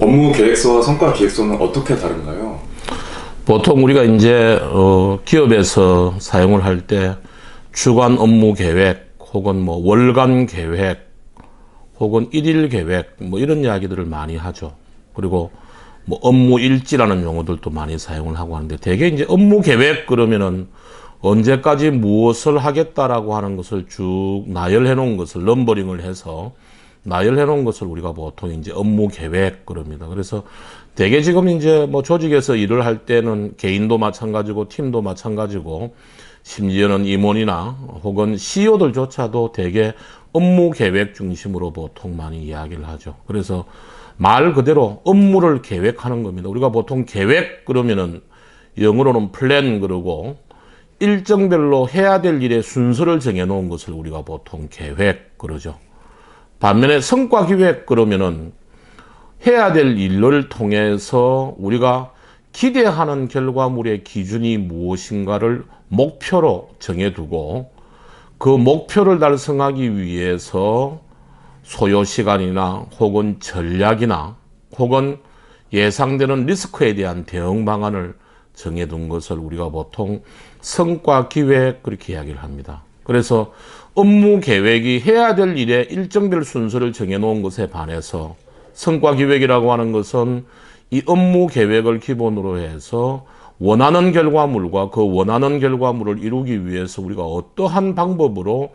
업무 계획서와 성과 기획서는 어떻게 다른가요? 보통 우리가 이제 기업에서 사용을 할 때 주간 업무 계획 혹은 뭐 월간 계획 혹은 일일 계획 뭐 이런 이야기들을 많이 하죠. 그리고 뭐 업무 일지라는 용어들도 많이 사용을 하고 하는데, 대개 이제 업무 계획 그러면은 언제까지 무엇을 하겠다라고 하는 것을 쭉 나열해 놓은 것을 넘버링을 해서 나열해 놓은 것을 우리가 보통 이제 업무 계획 그럽니다. 그래서 대개 지금 이제 뭐 조직에서 일을 할 때는 개인도 마찬가지고 팀도 마찬가지고 심지어는 임원이나 혹은 CEO들조차도 대개 업무 계획 중심으로 보통 많이 이야기를 하죠. 그래서 말 그대로 업무를 계획하는 겁니다. 우리가 보통 계획 그러면은 영어로는 플랜 그러고 일정별로 해야 될 일의 순서를 정해 놓은 것을 우리가 보통 계획 그러죠. 반면에 성과 기획 그러면은 해야 될 일을 통해서 우리가 기대하는 결과물의 기준이 무엇인가를 목표로 정해두고 그 목표를 달성하기 위해서 소요 시간이나 혹은 전략이나 혹은 예상되는 리스크에 대한 대응 방안을 정해둔 것을 우리가 보통 성과 기획 그렇게 이야기를 합니다. 그래서 업무 계획이 해야 될 일의 일정별 순서를 정해놓은 것에 반해서 성과 기획이라고 하는 것은 이 업무 계획을 기본으로 해서 원하는 결과물과 그 원하는 결과물을 이루기 위해서 우리가 어떠한 방법으로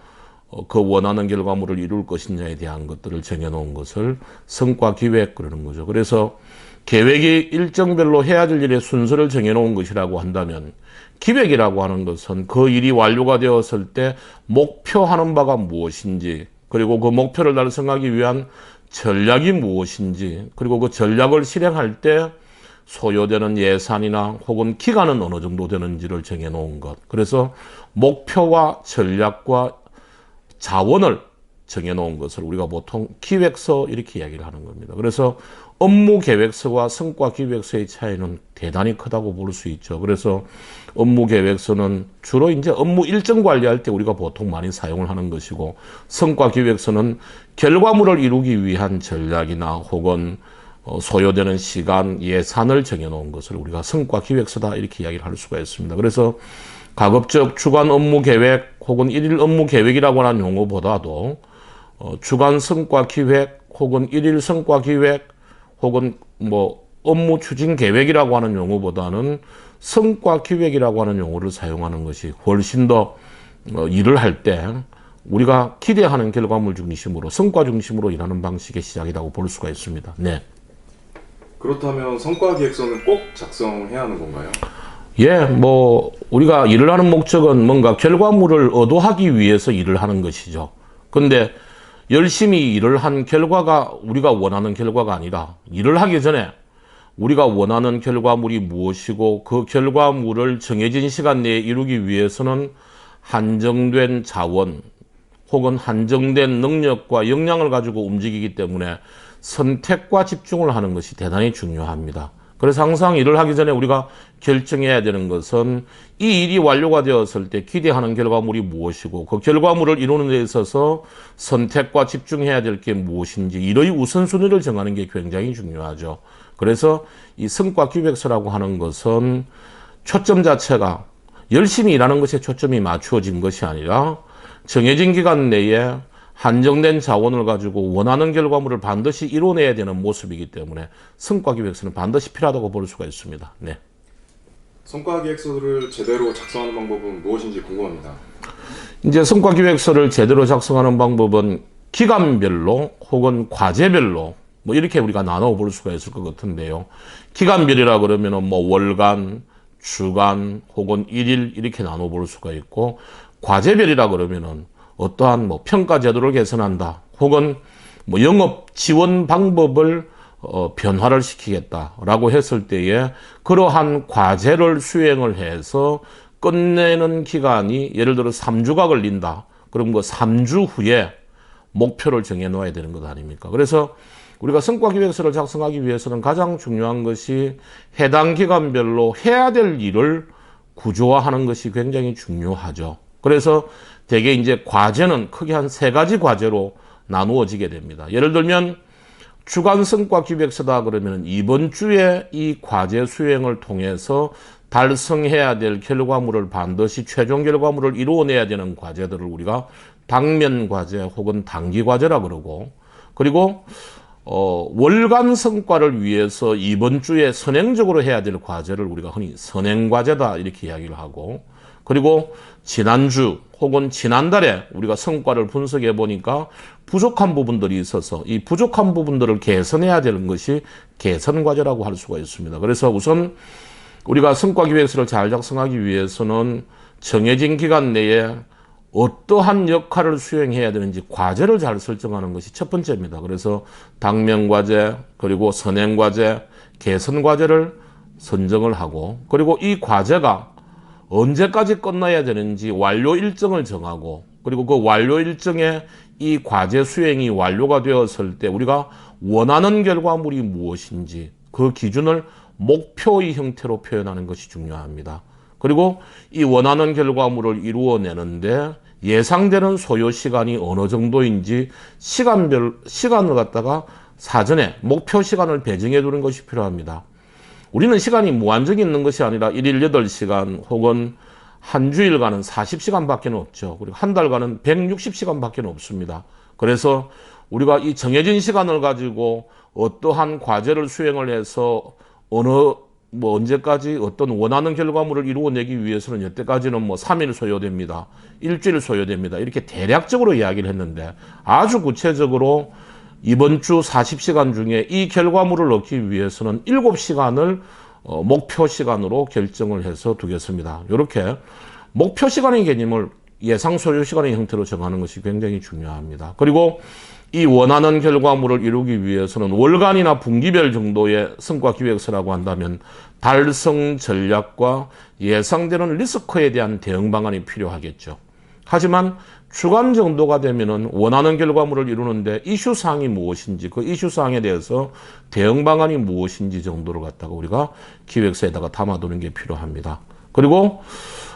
그 원하는 결과물을 이룰 것이냐에 대한 것들을 정해놓은 것을 성과 기획 그러는 거죠. 그래서 계획이 일정별로 해야 될 일의 순서를 정해놓은 것이라고 한다면, 기획이라고 하는 것은 그 일이 완료가 되었을 때 목표하는 바가 무엇인지, 그리고 그 목표를 달성하기 위한 전략이 무엇인지, 그리고 그 전략을 실행할 때 소요되는 예산이나 혹은 기간은 어느 정도 되는지를 정해놓은 것. 그래서 목표와 전략과 자원을 정해놓은 것을 우리가 보통 기획서 이렇게 이야기를 하는 겁니다. 그래서 업무 계획서와 성과 기획서의 차이는 대단히 크다고 볼 수 있죠. 그래서 업무 계획서는 주로 이제 업무 일정 관리할 때 우리가 보통 많이 사용을 하는 것이고, 성과 기획서는 결과물을 이루기 위한 전략이나 혹은 소요되는 시간, 예산을 정해놓은 것을 우리가 성과 기획서다 이렇게 이야기를 할 수가 있습니다. 그래서 가급적 주간 업무 계획 혹은 일일 업무 계획이라고 하는 용어보다도 주간 성과 기획 혹은 일일 성과 기획 혹은 뭐 업무 추진 계획이라고 하는 용어보다는 성과 기획이라고 하는 용어를 사용하는 것이 훨씬 더 일을 할 때 우리가 기대하는 결과물 중심으로 성과 중심으로 일하는 방식의 시작이라고 볼 수가 있습니다. 네. 그렇다면 성과 기획서는 꼭 작성해야 하는 건가요? 예, 뭐 우리가 일을 하는 목적은 뭔가 결과물을 얻어하기 위해서 일을 하는 것이죠. 근데 열심히 일을 한 결과가 우리가 원하는 결과가 아니라, 일을 하기 전에 우리가 원하는 결과물이 무엇이고 그 결과물을 정해진 시간 내에 이루기 위해서는 한정된 자원 혹은 한정된 능력과 역량을 가지고 움직이기 때문에 선택과 집중을 하는 것이 대단히 중요합니다. 그래서 항상 일을 하기 전에 우리가 결정해야 되는 것은 이 일이 완료가 되었을 때 기대하는 결과물이 무엇이고 그 결과물을 이루는 데 있어서 선택과 집중해야 될 게 무엇인지, 이의 우선순위를 정하는 게 굉장히 중요하죠. 그래서 이 성과 기획서라고 하는 것은 초점 자체가 열심히 일하는 것에 초점이 맞추어진 것이 아니라 정해진 기간 내에 한정된 자원을 가지고 원하는 결과물을 반드시 이뤄내야 되는 모습이기 때문에 성과 기획서는 반드시 필요하다고 볼 수가 있습니다. 네. 성과 기획서를 제대로 작성하는 방법은 무엇인지 궁금합니다. 이제 성과 기획서를 제대로 작성하는 방법은 기간별로 혹은 과제별로 뭐 이렇게 우리가 나눠 볼 수가 있을 것 같은데요. 기간별이라 그러면은 뭐 월간, 주간 혹은 일일 이렇게 나눠 볼 수가 있고, 과제별이라 그러면은 어떠한 뭐 평가 제도를 개선한다 혹은 뭐 영업 지원 방법을 변화를 시키겠다라고 했을 때에 그러한 과제를 수행을 해서 끝내는 기간이 예를 들어 3주가 걸린다. 그럼 그 3주 후에 목표를 정해 놓아야 되는 것 아닙니까? 그래서 우리가 성과 기획서를 작성하기 위해서는 가장 중요한 것이 해당 기간별로 해야 될 일을 구조화하는 것이 굉장히 중요하죠. 그래서 대개 이제 과제는 크게 한 3가지 과제로 나누어지게 됩니다. 예를 들면 주간 성과 기획서다 그러면 이번 주에 이 과제 수행을 통해서 달성해야 될 결과물을 반드시 최종 결과물을 이루어내야 되는 과제들을 우리가 당면 과제 혹은 단기 과제라 그러고, 그리고 월간 성과를 위해서 이번 주에 선행적으로 해야 될 과제를 우리가 흔히 선행과제다 이렇게 이야기를 하고, 그리고 지난주 혹은 지난달에 우리가 성과를 분석해 보니까 부족한 부분들이 있어서 이 부족한 부분들을 개선해야 되는 것이 개선과제라고 할 수가 있습니다. 그래서 우선 우리가 성과기획서를 잘 작성하기 위해서는 정해진 기간 내에 어떠한 역할을 수행해야 되는지 과제를 잘 설정하는 것이 첫 번째입니다. 그래서 당면과제, 그리고 선행과제, 개선과제를 선정을 하고, 그리고 이 과제가 언제까지 끝나야 되는지 완료 일정을 정하고, 그리고 그 완료 일정에 이 과제 수행이 완료가 되었을 때 우리가 원하는 결과물이 무엇인지 그 기준을 목표의 형태로 표현하는 것이 중요합니다. 그리고 이 원하는 결과물을 이루어내는데 예상되는 소요 시간이 어느 정도인지 시간을 갖다가 사전에 목표 시간을 배정해 두는 것이 필요합니다. 우리는 시간이 무한정이 있는 것이 아니라 1일 8시간 혹은 한 주일간은 40시간밖에 없죠. 그리고 한 달간은 160시간밖에 없습니다. 그래서 우리가 이 정해진 시간을 가지고 어떠한 과제를 수행을 해서 언제까지 어떤 원하는 결과물을 이루어내기 위해서는 여태까지는 3일 소요됩니다. 일주일 소요됩니다. 이렇게 대략적으로 이야기를 했는데 아주 구체적으로 이번 주 40시간 중에 이 결과물을 얻기 위해서는 7시간을 목표 시간으로 결정을 해서 두겠습니다. 이렇게 목표 시간의 개념을 예상 소요 시간의 형태로 정하는 것이 굉장히 중요합니다. 그리고 이 원하는 결과물을 이루기 위해서는 월간이나 분기별 정도의 성과 기획서라고 한다면 달성 전략과 예상되는 리스크에 대한 대응 방안이 필요하겠죠. 하지만 주간 정도가 되면은 원하는 결과물을 이루는데 이슈사항이 무엇인지 그 이슈사항에 대해서 대응 방안이 무엇인지 정도를 갖다가 우리가 기획서에다가 담아두는 게 필요합니다. 그리고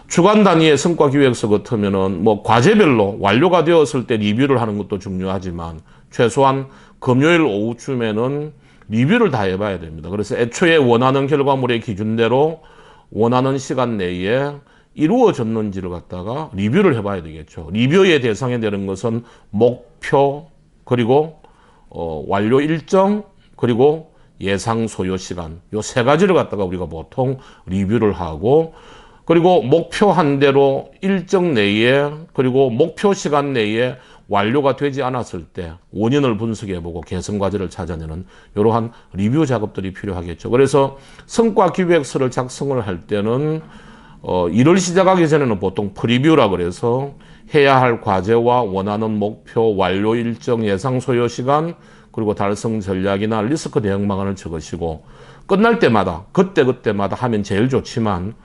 주간 단위의 성과 기획서 같으면은 과제별로 완료가 되었을 때 리뷰를 하는 것도 중요하지만 최소한 금요일 오후쯤에는 리뷰를 다 해봐야 됩니다. 그래서 애초에 원하는 결과물의 기준대로 원하는 시간 내에 이루어졌는지를 갖다가 리뷰를 해봐야 되겠죠. 리뷰의 대상이 되는 것은 목표, 그리고 완료 일정, 그리고 예상 소요 시간, 요 세 가지를 갖다가 우리가 보통 리뷰를 하고, 그리고 목표한 대로 일정 내에 그리고 목표 시간 내에 완료가 되지 않았을 때 원인을 분석해보고 개선 과제를 찾아내는 이러한 리뷰 작업들이 필요하겠죠. 그래서 성과 기획서를 작성을 할 때는 일을 시작하기 전에는 보통 프리뷰라 그래서 해야 할 과제와 원하는 목표, 완료 일정, 예상 소요 시간, 그리고 달성 전략이나 리스크 대응 방안을 적으시고, 끝날 때마다 그때마다 하면 제일 좋지만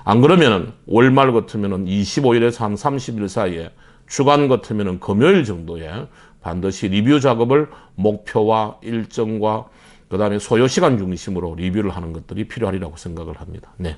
안 그러면은 월말 같으면은 25일에서 한 30일 사이에, 주간 같으면은 금요일 정도에 반드시 리뷰 작업을 목표와 일정과 그다음에 소요 시간 중심으로 리뷰를 하는 것들이 필요하리라고 생각을 합니다. 네.